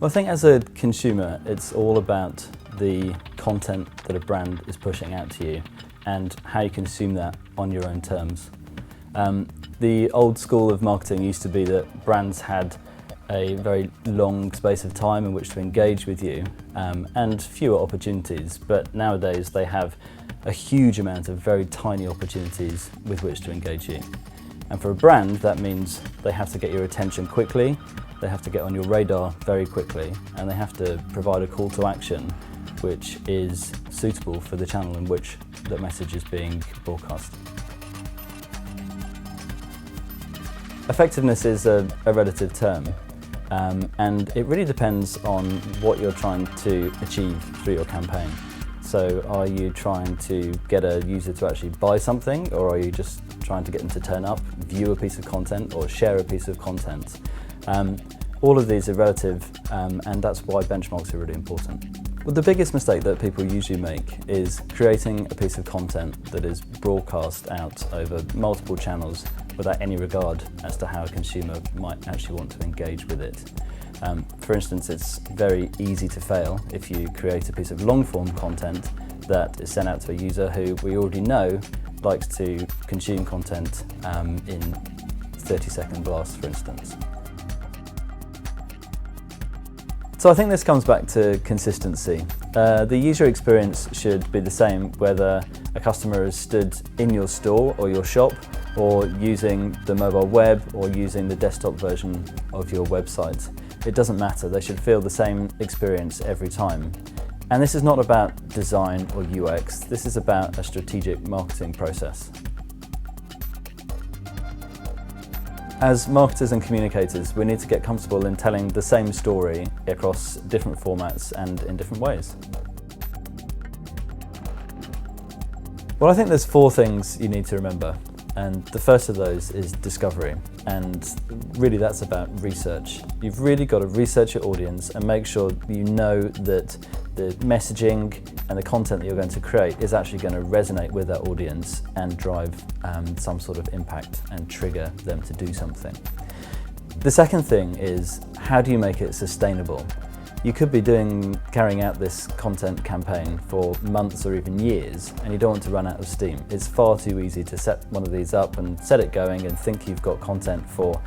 Well, I think as a consumer, it's all about the content that a brand is pushing out to you and how you consume that on your own terms. The old school of marketing used to be that brands had a very long space of time in which to engage with you and fewer opportunities, but nowadays they have a huge amount of very tiny opportunities with which to engage you. And for a brand, that means they have to get your attention quickly, they have to get on your radar very quickly, and they have to provide a call to action which is suitable for the channel in which that message is being broadcast. Effectiveness is a relative term, and it really depends on what you're trying to achieve through your campaign. So are you trying to get a user to actually buy something, or are you just trying to get them to turn up, view a piece of content, or share a piece of content? All of these are relative, and that's why benchmarks are really important. Well, the biggest mistake that people usually make is creating a piece of content that is broadcast out over multiple channels without any regard as to how a consumer might actually want to engage with it. For instance, it's very easy to fail if you create a piece of long-form content that is sent out to a user who we already know likes to consume content in 30-second blasts, for instance. So I think this comes back to consistency. The user experience should be the same whether a customer is stood in your store or your shop, or using the mobile web, or using the desktop version of your website. It doesn't matter, they should feel the same experience every time. And this is not about design or UX, this is about a strategic marketing process. As marketers and communicators, we need to get comfortable in telling the same story across different formats and in different ways. Well, I think there's 4 things you need to remember, and the first of those is discovery, and really that's about research. You've really got to research your audience and make sure you know that the messaging and the content that you're going to create is actually going to resonate with that audience and drive some sort of impact and trigger them to do something. The second thing is, how do you make it sustainable? You could be carrying out this content campaign for months or even years, and you don't want to run out of steam. It's far too easy to set one of these up and set it going and think you've got content for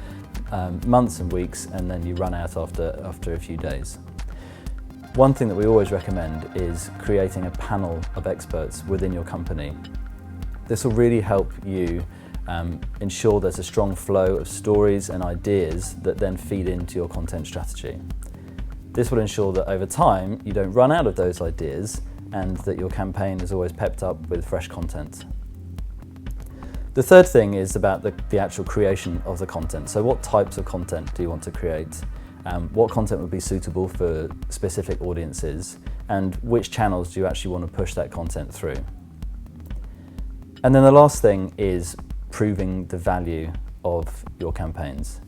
months and weeks, and then you run out after a few days. One thing that we always recommend is creating a panel of experts within your company. This will really help you ensure there's a strong flow of stories and ideas that then feed into your content strategy. This will ensure that over time you don't run out of those ideas and that your campaign is always pepped up with fresh content. The third thing is about the actual creation of the content. So what types of content do you want to create? What content would be suitable for specific audiences, and which channels do you actually want to push that content through? And then the last thing is proving the value of your campaigns.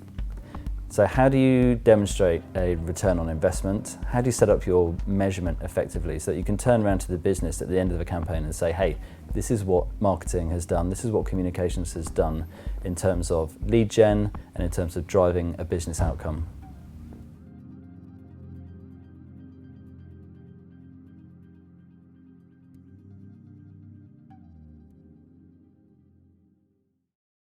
So how do you demonstrate a return on investment? How do you set up your measurement effectively so that you can turn around to the business at the end of a campaign and say, hey, this is what marketing has done, this is what communications has done in terms of lead gen and in terms of driving a business outcome.